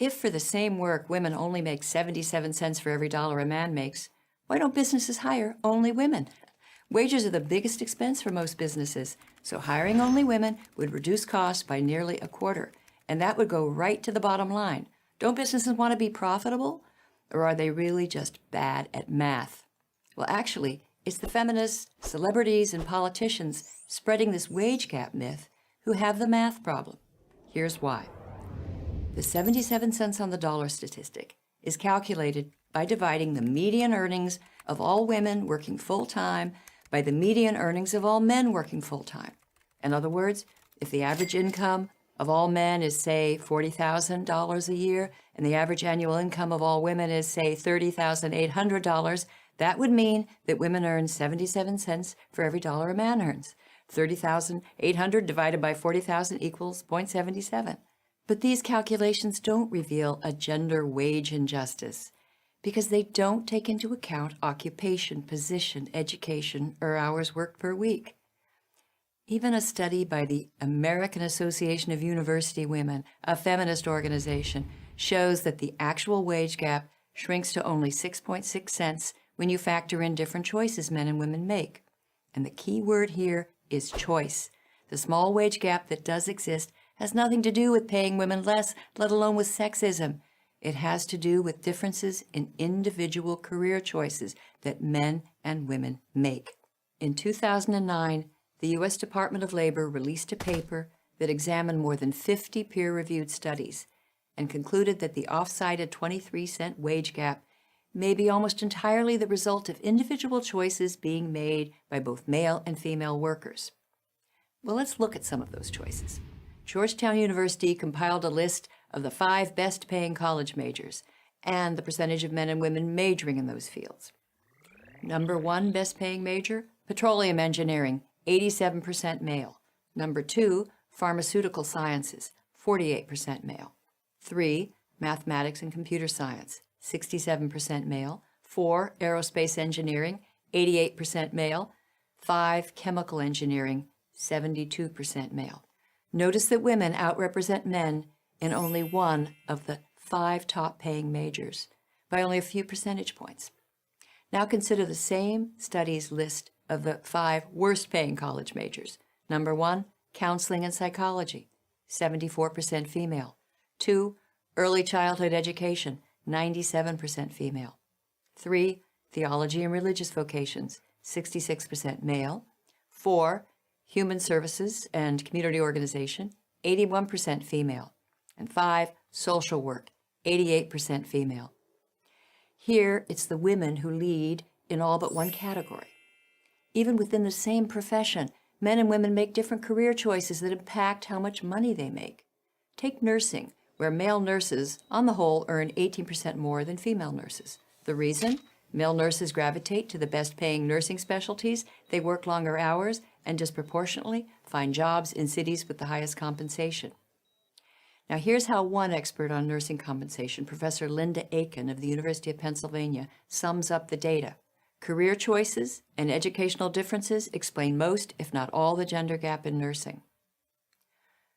If for the same work women only make 77 cents for every dollar a man makes, why don't businesses hire only women? Wages are the biggest expense for most businesses, so hiring only women would reduce costs by nearly a quarter, and that would go right to the bottom line. Don't businesses want to be profitable? Or are they really just bad at math? Well, actually, it's the feminists, celebrities, and politicians spreading this wage gap myth who have the math problem. Here's why. The 77 cents on the dollar statistic is calculated by dividing the median earnings of all women working full-time by the median earnings of all men working full-time. In other words, if the average income of all men is, say, $40,000 a year, and the average annual income of all women is, say, $30,800, that would mean that women earn 77 cents for every dollar a man earns. 30,800 divided by 40,000 equals 0.77. But these calculations don't reveal a gender wage injustice because they don't take into account occupation, position, education, or hours worked per week. Even a study by the American Association of University Women, a feminist organization, shows that the actual wage gap shrinks to only 6.6 cents when you factor in different choices men and women make. And the key word here is choice. The small wage gap that does exist has nothing to do with paying women less, let alone with sexism. It has to do with differences in individual career choices that men and women make. In 2009, the U.S. Department of Labor released a paper that examined more than 50 peer-reviewed studies and concluded that the oft-cited 23-cent wage gap may be almost entirely the result of individual choices being made by both male and female workers. Well, let's look at some of those choices. Georgetown University compiled a list of the 5 best-paying college majors and the percentage of men and women majoring in those fields. Number 1 best-paying major, petroleum engineering, 87% male. Number 2, pharmaceutical sciences, 48% male. 3, mathematics and computer science, 67% male. 4, aerospace engineering, 88% male. 5, chemical engineering, 72% male. Notice that women outrepresent men in only one of the 5 top-paying majors by only a few percentage points. Now consider the same study's list of the 5 worst-paying college majors. Number 1, counseling and psychology, 74% female. 2, early childhood education, 97% female. 3, theology and religious vocations, 66% male. 4, human services and community organization, 81% female. And 5, social work, 88% female. Here, it's the women who lead in all but one category. Even within the same profession, men and women make different career choices that impact how much money they make. Take nursing, where male nurses, on the whole, earn 18% more than female nurses. The reason? Male nurses gravitate to the best-paying nursing specialties, they work longer hours, and disproportionately find jobs in cities with the highest compensation. Now here's how one expert on nursing compensation, Professor Linda Aiken of the University of Pennsylvania, sums up the data. Career choices and educational differences explain most, if not all, the gender gap in nursing.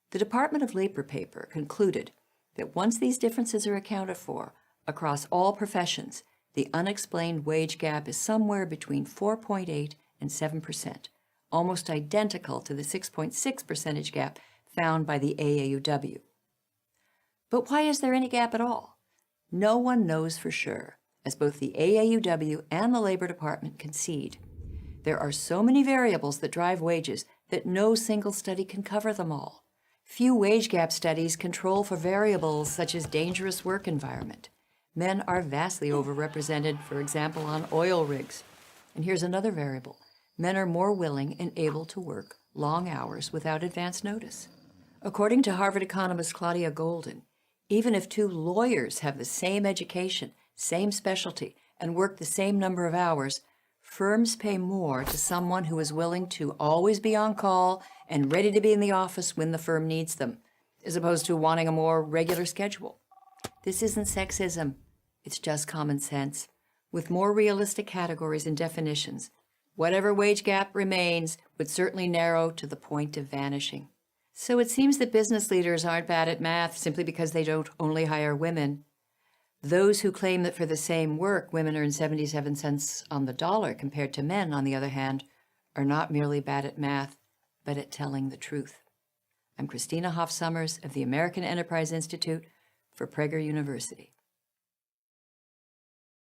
The Department of Labor paper concluded that once these differences are accounted for across all professions, the unexplained wage gap is somewhere between 4.8 and 7%, almost identical to the 6.6 percentage gap found by the AAUW. But why is there any gap at all? No one knows for sure, as both the AAUW and the Labor Department concede. There are so many variables that drive wages that no single study can cover them all. Few wage gap studies control for variables such as dangerous work environment. Men are vastly overrepresented, for example, on oil rigs. And here's another variable. Men are more willing and able to work long hours without advance notice. According to Harvard economist Claudia Golden, even if 2 lawyers have the same education, same specialty, and work the same number of hours, firms pay more to someone who is willing to always be on call and ready to be in the office when the firm needs them, as opposed to wanting a more regular schedule. This isn't sexism, it's just common sense. With more realistic categories and definitions, whatever wage gap remains would certainly narrow to the point of vanishing. So it seems that business leaders aren't bad at math simply because they don't only hire women. Those who claim that for the same work, women earn 77 cents on the dollar compared to men, on the other hand, are not merely bad at math, but at telling the truth. I'm Christina Hoff Sommers of the American Enterprise Institute for Prager University.